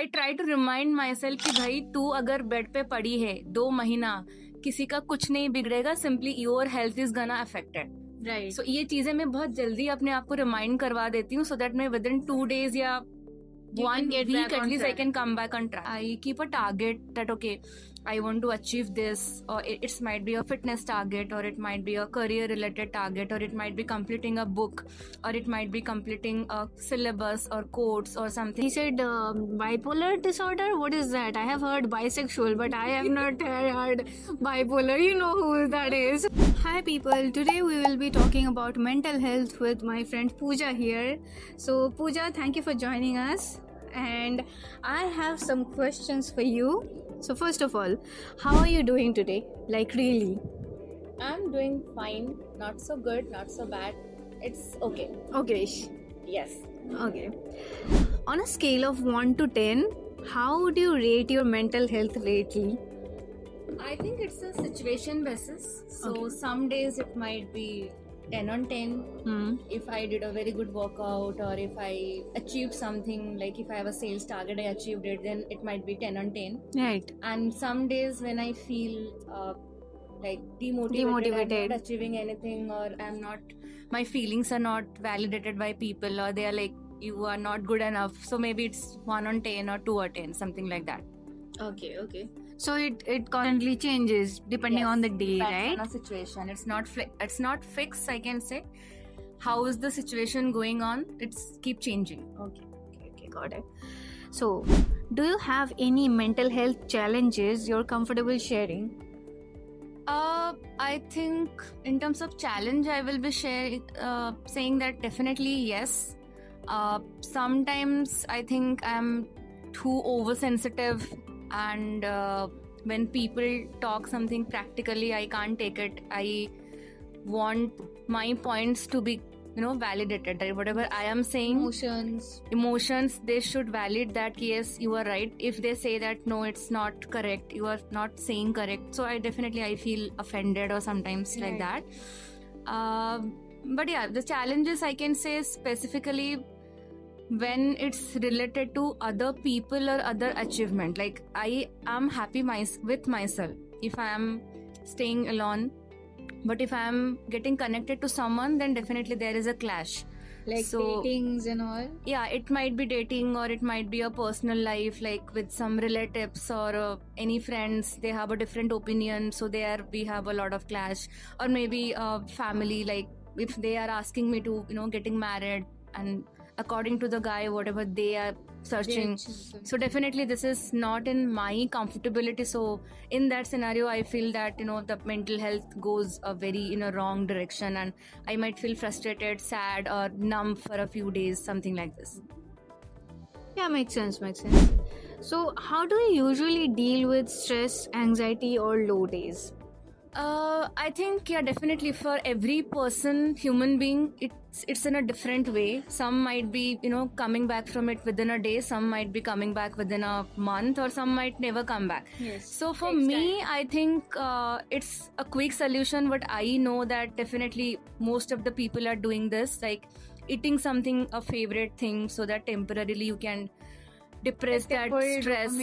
I try to remind myself कि भाई तू अगर बेड पे पड़ी है 2 महीना, किसी का कुछ नहीं बिगड़ेगा, simply your health is gonna affected. Right. So ये चीजें मैं बहुत जल्दी अपने आप को रिमाइंड करवा देती हूँ, so that मैं within 2 days या You 1 can get week back at on least I track. can come back on track. I keep a target that okay, I want to achieve this, or it might be a fitness target, or it might be a career related target, or it might be completing a book, or it might be completing a syllabus or course or something. He said bipolar disorder. What is that? I have heard bisexual, but I have not heard bipolar. You know who that is. Hi people. Today we will be talking about mental health with my friend Pooja here. So Pooja, thank you for joining us. And I have some questions for you. So first of all, how are you doing today? Like really? I'm doing fine. Not so good, not so bad. It's okay. Okay. Yes. Okay. On a scale of 1 to 10, how do you rate your mental health lately? I think it's a situation basis. So Okay. some days it might be 10 on 10. If I did a very good workout, or if I achieved something, like if I have a sales target, I achieved it, then it might be 10 on 10. Right. And some days when I feel like demotivated, I'm Demotivated. not achieving anything, or I'm not, my feelings are not validated by people, or they are like, you are not good enough. So maybe it's 1 on 10 or 2 or 10, something like that. Okay. So it constantly changes depending on the day, Depends right? on a situation. It's not fixed, I can say. How is the situation going on? It's keep changing. Okay, got it. So, do you have any mental health challenges you're comfortable sharing? I think in terms of challenge, I will be saying that definitely yes. Sometimes I think I'm too oversensitive, and when people talk something practically, I can't take it. I want my points to be validated, right? Whatever I am saying, emotions, they should validate that yes, you are right. If they say that no, it's not correct, you are not saying correct, so I feel offended or sometimes like that. But yeah, the challenges I can say specifically when it's related to other people or other achievement. Like I am happy with myself if I am staying alone, but if I am getting connected to someone, then definitely there is a clash. Like datings and all? Yeah, it might be dating, or it might be a personal life, like with some relatives or any friends. They have a different opinion, so we have a lot of clash. Or maybe family, like if they are asking me to getting married, and according to the guy, whatever they are searching, so definitely this is not in my comfortability. So in that scenario, I feel that the mental health goes a very wrong direction, and I might feel frustrated, sad, or numb for a few days, something like this. Yeah, makes sense. So how do you usually deal with stress, anxiety, or low days? I think definitely for every person, human being, it's in a different way. Some might be coming back from it within a day, some might be coming back within a month, or some might never come back. Yes. So for me, I think it's a quick solution, but I know that definitely most of the people are doing this, like eating something, a favorite thing, so that temporarily you can depress that stress.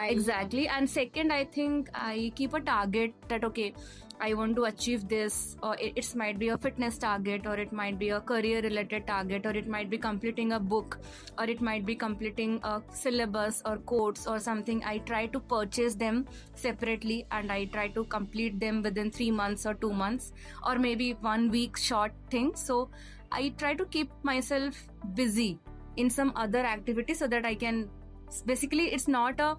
Exactly. And second, I think I keep a target that okay, I want to achieve this, or it might be a fitness target, or it might be a career related target, or it might be completing a book, or it might be completing a syllabus or course or something. I try to purchase them separately, and I try to complete them within 3 months or 2 months, or maybe 1 week short thing. So I try to keep myself busy in some other activity, so that I can, basically it's not a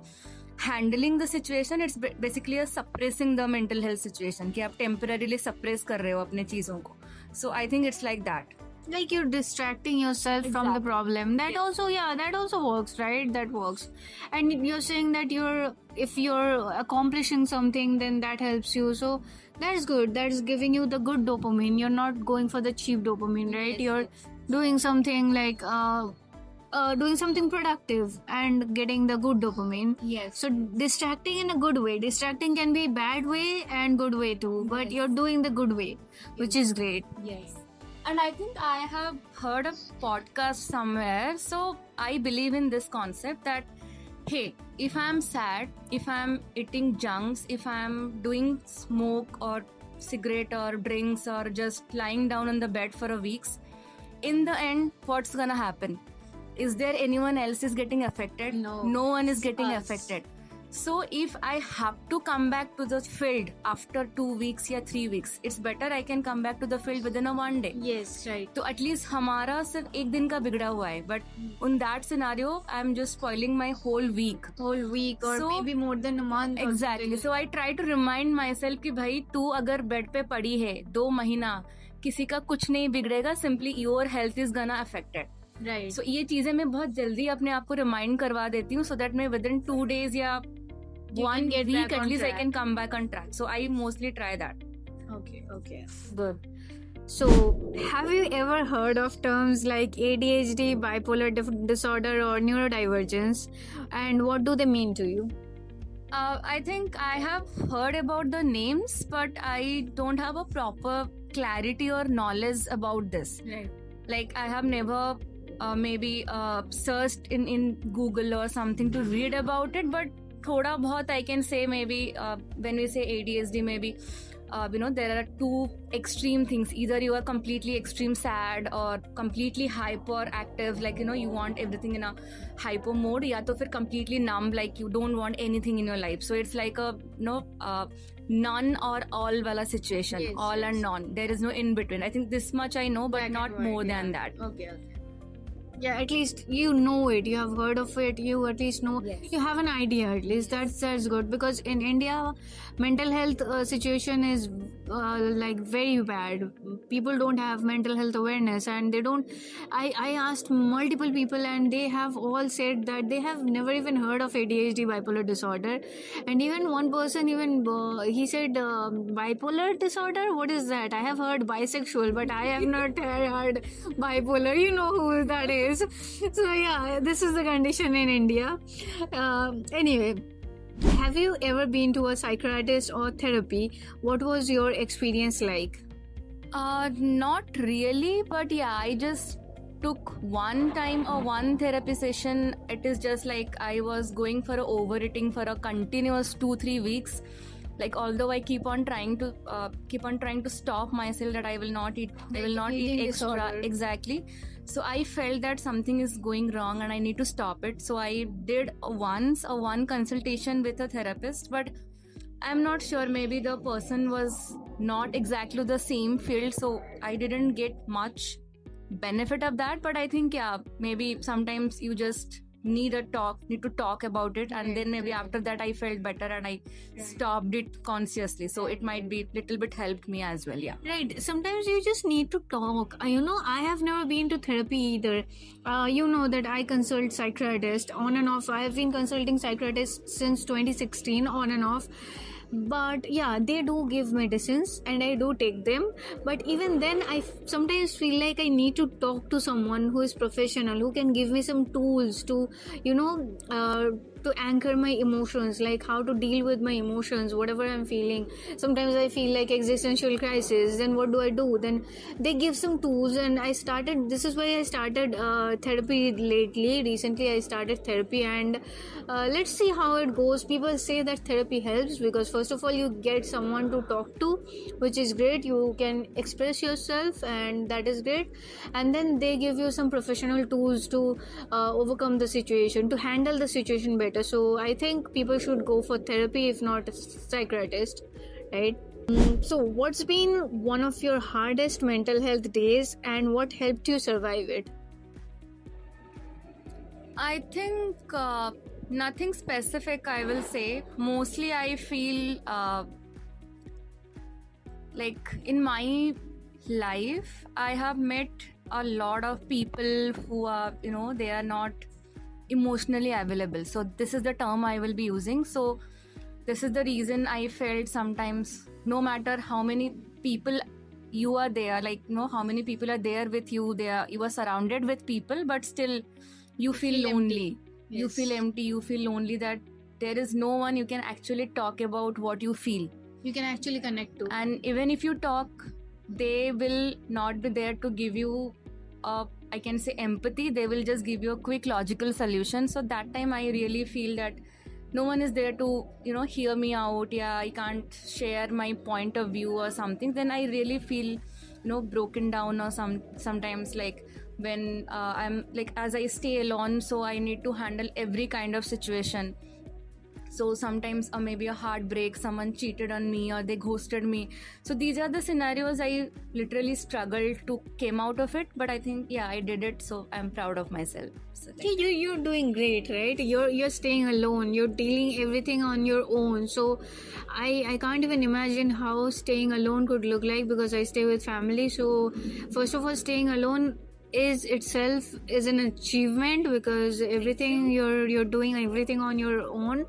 handling the situation, it's basically a suppressing the mental health situation, कि आप temporarily suppress कर रहे हो अपने चीजों को. So I think it's like that. Like you're distracting yourself from the problem. That also works, right? That works. And you're saying that if you're accomplishing something, then that helps you. So that's good. That's giving you the good dopamine. You're not going for the cheap dopamine, right? You're doing something like doing something productive and getting the good dopamine. Yes. So distracting in a good way. Distracting can be bad way and good way too. But you're doing the good way, which is great. Yes. And I think I have heard a podcast somewhere. So I believe in this concept that hey, if I'm sad, if I'm eating junks, if I'm doing smoke or cigarette or drinks or just lying down on the bed for a weeks, in the end, what's gonna happen? Is there anyone else is getting affected? No. No one is getting Us. affected. So if I have to come back to the field after 2 weeks or 3 weeks, it's better I can come back to the field within a 1 day. Yes, right. तो at least हमारा सिर्फ एक दिन का बिगड़ा हुआ है, but in that scenario I am just spoiling my whole week. Whole week or So- maybe more than a month. or exactly. something. So I try to remind myself कि भाई तू अगर बेड पे पड़ी है 2 महीना, किसी का कुछ नहीं बिगड़ेगा, सिंपली योर हेल्थ इज गना अफेक्टेड. Right. सो ये चीजें मैं बहुत जल्दी अपने आप को रिमाइंड करवा देती हूँ, सो दैट मैं विद इन 2 days या You 1 can get week back at on least I track. can come back on track. So I mostly try that. Okay. Good. So, have you ever heard of terms like ADHD, bipolar disorder, or neurodivergence? And what do they mean to you? I think I have heard about the names, but I don't have a proper clarity or knowledge about this. Right. Like I have never maybe searched in Google or something to read about it, but thoda bahut I can say maybe when we say ADHD, maybe there are 2 extreme things. Either you are completely extreme sad or completely hyperactive, like you want everything in a hyper mode, ya to fir completely numb, like you don't want anything in your life. So it's like a none or all wala situation. Yes, all yes. and none, there is no in between. I think this much I know, but Black and not white, more yeah. than that. Okay. Yeah, at least you know it. You have heard of it. You at least know. Yes. You have an idea at least. That's good, because in India, mental health situation is like very bad. People don't have mental health awareness, and they don't. I asked multiple people, and they have all said that they have never even heard of ADHD, bipolar disorder. And even one person, he said bipolar disorder. What is that? I have heard bisexual, but I have not heard bipolar. You know who that is. So yeah, this is the condition in India. Anyway, have you ever been to a psychiatrist or therapy? What was your experience like? Not really, but yeah, I just took one time or one therapy session. It is just like I was going for a overeating for a continuous 2-3 weeks. Like although I keep on trying to stop myself that I will not eat Eating extra. disorder. Exactly. So I felt that something is going wrong and I need to stop it. So I did one consultation with a therapist, but I'm not sure, maybe the person was not exactly the same field, so I didn't get much benefit of that. But I think maybe sometimes you just need to talk about it, and then maybe after that I felt better and I stopped it consciously. So it might be little bit helped me as well. Yeah. Right. Sometimes you just need to talk. I have never been to therapy either. You know that I consult psychiatrist on and off. I have been consulting psychiatrists since 2016 on and off. But yeah, they do give medicines and I do take them. But even then, I sometimes feel like I need to talk to someone who is professional, who can give me some tools to, to anchor my emotions, like how to deal with my emotions, whatever I'm feeling. Sometimes I feel like existential crisis. Then what do? Then they give some tools, and this is why I started therapy lately. Recently, I started therapy, and let's see how it goes. People say that therapy helps because first of all, you get someone to talk to, which is great. You can express yourself, and that is great. And then they give you some professional tools to overcome the situation, to handle the situation better. So I think people should go for therapy, if not a psychiatrist, right? So what's been one of your hardest mental health days, and what helped you survive it? I think nothing specific, I will say. Mostly I feel like in my life I have met a lot of people who are, they are not emotionally available. So this is the term I will be using. So this is the reason I felt sometimes, no matter how many people you are there, like how many people are there with you, you are surrounded with people, but still you feel lonely. You Yes. feel empty, you feel lonely, that there is no one you can actually talk about what you feel. You can actually connect to. And even if you talk, they will not be there to give you a I can say empathy. They will just give you a quick logical solution. So that time I really feel that no one is there to, hear me out. Yeah, I can't share my point of view or something. Then I really feel, broken down, or sometimes like when I'm like, as I stay alone, so I need to handle every kind of situation. So sometimes maybe a heartbreak, someone cheated on me or they ghosted me. So these are the scenarios I literally struggled to came out of it. But I think, yeah, I did it. So I'm proud of myself. So You're doing great, right? You're staying alone. You're dealing everything on your own. So I can't even imagine how staying alone could look like, because I stay with family. So first of all, staying alone is itself is an achievement, because everything you're doing everything on your own.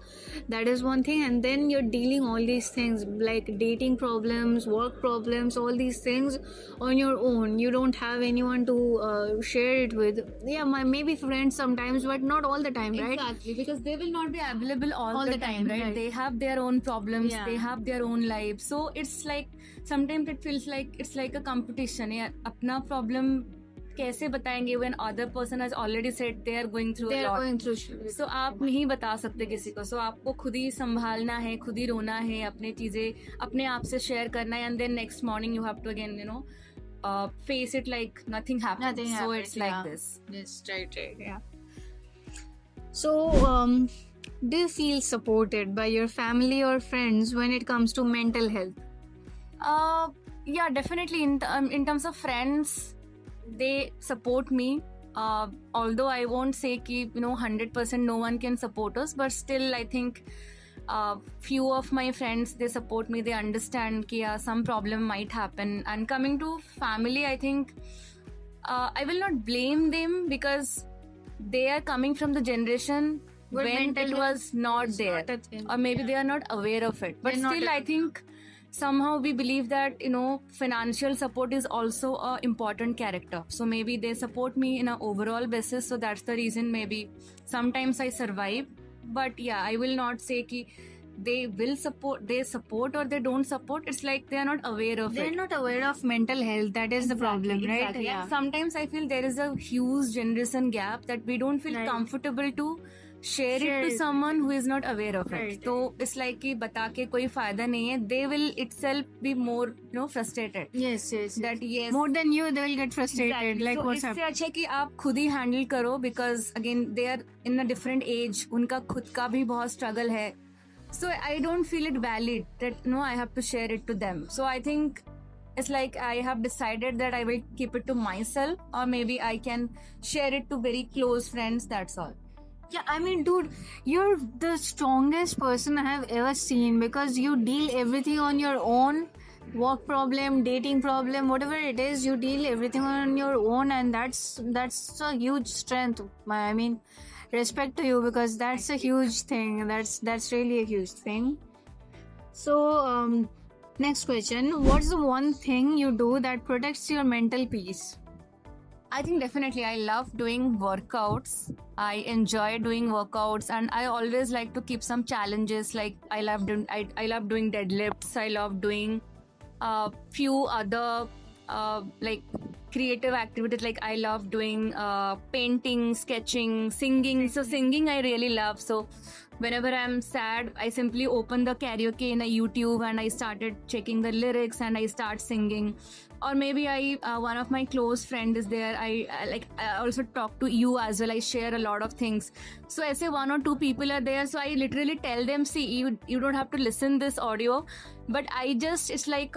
That is one thing. And then you're dealing all these things like dating problems, work problems, all these things on your own. You don't have anyone to share it with. Yeah, maybe friends sometimes, but not all the time, right? Exactly, because they will not be available all the time, right? right. They have their own problems, Yeah. they have their own lives. So it's like, sometimes it feels like it's like a competition. Yeah, अपना problem कैसे बताएंगे when other person has already said they are going through They a are lot. going through shit. So आप नहीं बता सकते किसी को. So आपको खुद ही संभालना है, खुद ही रोना है, अपने चीजें अपने आप से शेयर करना है, and then next morning you have to again, face it like nothing happened. Nothing So happened, it's like yeah. this. Yes, right, yeah. So, do you feel supported by your family or friends when it comes to mental health? Yeah, definitely. In terms of friends, they support me. Although I won't say ki 100% no one can support us, but still I think few of my friends, they support me. They understand ki some problem might happen. And coming to family, I think I will not blame them, because they are coming from the generation Where when mental it health was not is there, not a thing. or maybe Yeah. they are not aware of it. But They're not still, I aware. think somehow we believe that financial support is also a important character. So maybe they support me in an overall basis. So that's the reason maybe sometimes I survive. But yeah, I will not say ki they will support, they support or they don't support. It's like they are not aware of They're it. not aware of mental health. That is the problem, right? Exactly. Yeah. And sometimes I feel there is a huge generation gap that we don't feel Right. comfortable to share Share it to it. someone who is not aware of Right. it. So it's like कि बता के कोई फायदा नहीं है. They will itself be more frustrated. Yes, yes. That yes. More than you, they will get frustrated. Exactly. Like so what's इससे happening? अच्छा है कि आप खुद ही हैंडल करो, because again they are in a different age. उनका खुद का भी बहुत struggle है. So I don't feel it valid that I have to share it to them. So I think it's like I have decided that I will keep it to myself, or maybe I can share it to very close friends. That's all. Yeah, I mean, dude, you're the strongest person I have ever seen, because you deal everything on your own. Work problem, dating problem, whatever it is, you deal everything on your own, and that's a huge strength. I mean, respect to you, because that's a huge thing. That's really a huge thing. So, next question: what's the one thing you do that protects your mental peace? I think definitely I love doing workouts. I enjoy doing workouts, and I always like to keep some challenges. Like I love doing deadlifts. I love doing few other like creative activities. Like I love doing painting, sketching, singing. So singing I really love. So whenever I'm sad, I simply open the karaoke in a YouTube and I started checking the lyrics and I start singing. Or maybe one of my close friend is there. I also talk to you as well. I share a lot of things. So I say one or two people are there. So I literally tell them, see, you don't have to listen this audio, but it's like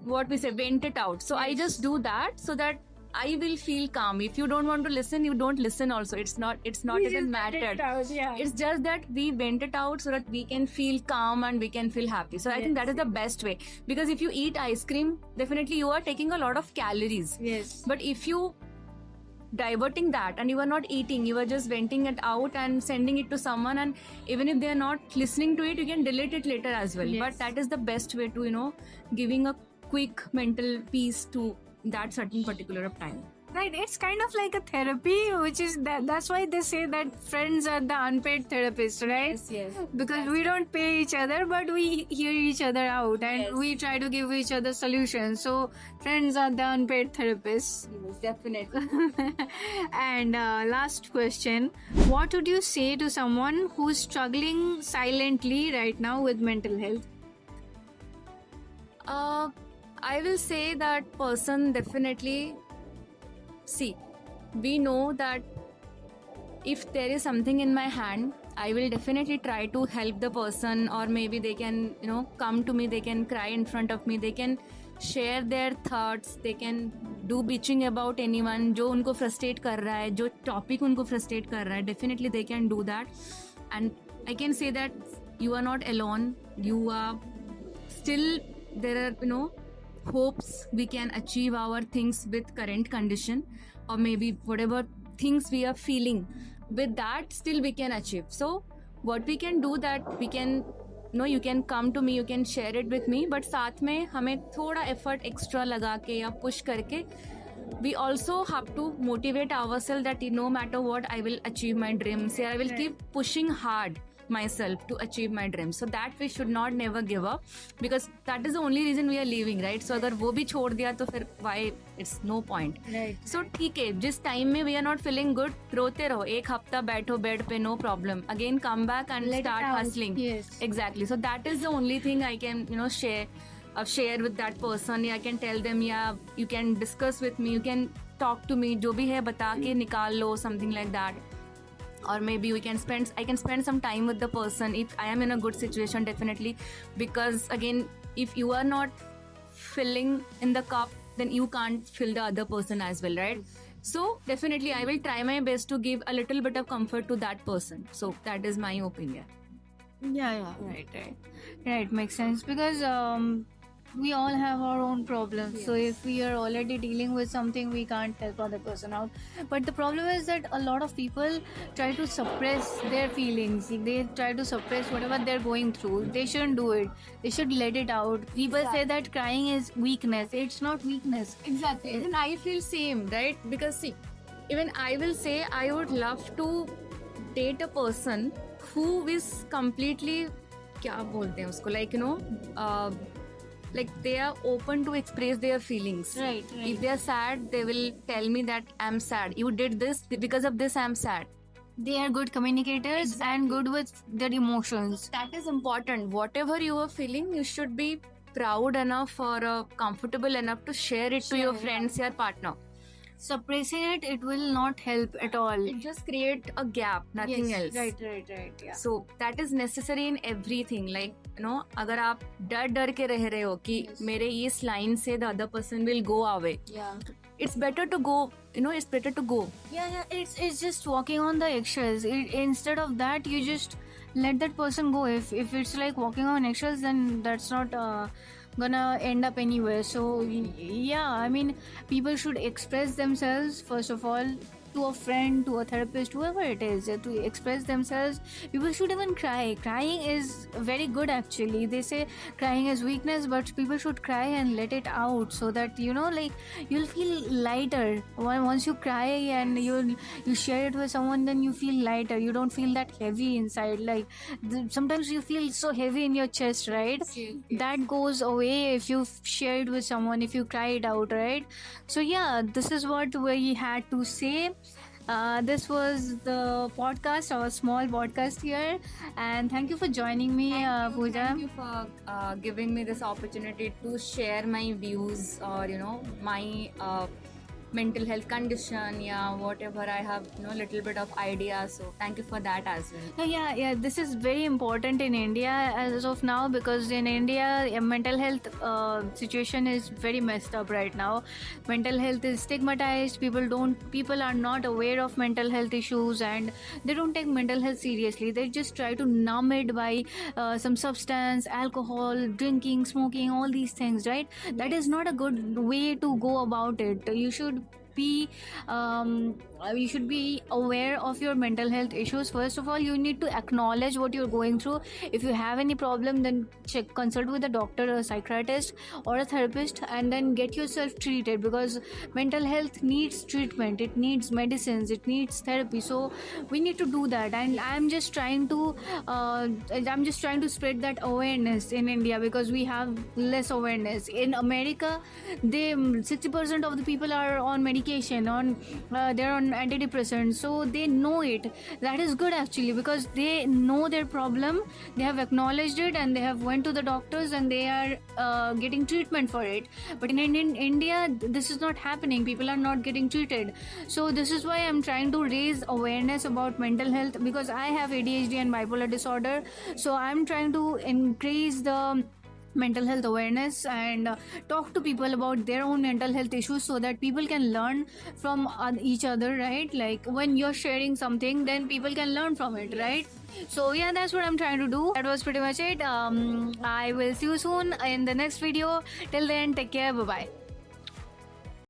what we say, vent it out. So I just do that so that I will feel calm. If you don't want to listen, you don't listen also. It doesn't matter. Yeah. It's just that we vent it out so that we can feel calm and we can feel happy. So I think that is the best way. Because if you eat ice cream, definitely you are taking a lot of calories. Yes. But if you diverting that and you are not eating, you are just venting it out and sending it to someone, and even if they are not listening to it, you can delete it later as well. Yes. But that is the best way to giving a quick mental peace to that certain particular time. Right, it's kind of like a therapy, which is that's why they say that friends are the unpaid therapists, right? Yes. Because we don't pay each other, but we hear each other out and Yes. we try to give each other solutions. So friends are the unpaid therapists. Yes, definitely. And last question, what would you say to someone who's struggling silently right now with mental health? I will say that person definitely. See, we know that if there is something in my hand, I will definitely try to help the person, or maybe they can, come to me, they can cry in front of me, they can share their thoughts, they can do bitching about anyone जो उनको frustrate कर रहा है, जो topic उनको frustrate कर रहा है, definitely they can do that. And I can say that you are not alone, you are still, there are, hopes we can achieve our things with current condition, or maybe whatever things we are feeling, with that still we can achieve. So what we can do that we can, you can come to me, you can share it with me, but साथ में हमें थोड़ा effort extra लगा के या push करके, we also have to motivate ourselves that no matter what, I will achieve my dreams. I will keep pushing hard myself to achieve my dreams. So that we should not never give up, because that is the only reason we are living, right? So अगर वो भी छोड़ दिया तो फिर why, it's no point. Right. So ठीक है, जिस time में we are not feeling good, रोते रहो, एक हफ्ता बैठो बेड पे, no problem. Again come back and Let it start out. hustling. Yes. Exactly. So that is the only thing I can, share with that person. I can tell them, yeah, you can discuss with me, you can talk to me, जो भी है बता के निकाल लो, something like that. Or maybe I can spend some time with the person if I am in a good situation, definitely, because again, if you are not filling in the cup, then you can't fill the other person as well, right? So definitely I will try my best to give a little bit of comfort to that person. So that is my opinion. Yeah, right, makes sense, because we all have our own problems. Yes. So if we are already dealing with something, we can't help other person out. But the problem is that a lot of people try to suppress their feelings, they try to suppress whatever they're going through. They shouldn't do it, they should let it out. People say that crying is weakness. It's not weakness. Exactly. And I feel same, right? Because see, even I will say I would love to date a person who is completely, क्या बोलते हैं उसको, like they are open to express their feelings. Right. If they are sad, they will tell me that I'm sad. You did this, because of this I'm sad. They are good communicators and good with their emotions. That is important. Whatever you are feeling, you should be proud enough or comfortable enough to share it to your friends, your partner. Suppressing it will not help at all. It just create a gap, nothing else. Right, yeah. So that is necessary in everything. Like, अगर आप डर के रह रहे हो कि मेरे इस line से the other person will go away. Yeah. It's better to go, it's better to go. Yeah, it's just walking on the eggshells. Instead of that, you just let that person go. If it's like walking on eggshells, then that's not gonna end up anywhere. So yeah, I mean, people should express themselves first of all, to a friend, to a therapist, whoever it is, to express themselves. People should even cry. Crying is very good, actually. They say crying is weakness, but people should cry and let it out, so that you'll feel lighter. Once you cry and you share it with someone, then you feel lighter. You don't feel that heavy inside. Sometimes you feel so heavy in your chest, right? Yes. That goes away if you share it with someone, if you cry it out, right? So yeah, this is what we had to say. This was the podcast, our small podcast here, and thank you for joining me, Pooja. Thank you for giving me this opportunity to share my views, or my mental health condition, whatever I have, little bit of idea. So thank you for that as well. Yeah, this is very important in India as of now, because in India, mental health situation is very messed up right now. Mental health is stigmatized. People are not aware of mental health issues, and they don't take mental health seriously. They just try to numb it by some substance, alcohol, drinking, smoking, all these things, right? That is not a good way to go about it. You should be you should be aware of your mental health issues. First of all, you need to acknowledge what you're going through. If you have any problem, then consult with a doctor or a psychiatrist or a therapist, and then get yourself treated, because mental health needs treatment, it needs medicines, it needs therapy. So we need to do that, and I'm just trying to spread that awareness in India, because we have less awareness. In America, 60% of the people are on medication, they're on antidepressants, so they know it. That is good actually, because they know their problem, they have acknowledged it, and they have went to the doctors, and they are getting treatment for it. But in India, this is not happening. People are not getting treated. So this is why I'm trying to raise awareness about mental health, because I have ADHD and bipolar disorder. So I'm trying to increase the mental health awareness and talk to people about their own mental health issues, so that people can learn from each other, right? Like when you're sharing something, then people can learn from it, right? So yeah, that's what I'm trying to do. That was pretty much it. I will see you soon in the next video. Till then, take care. Bye bye.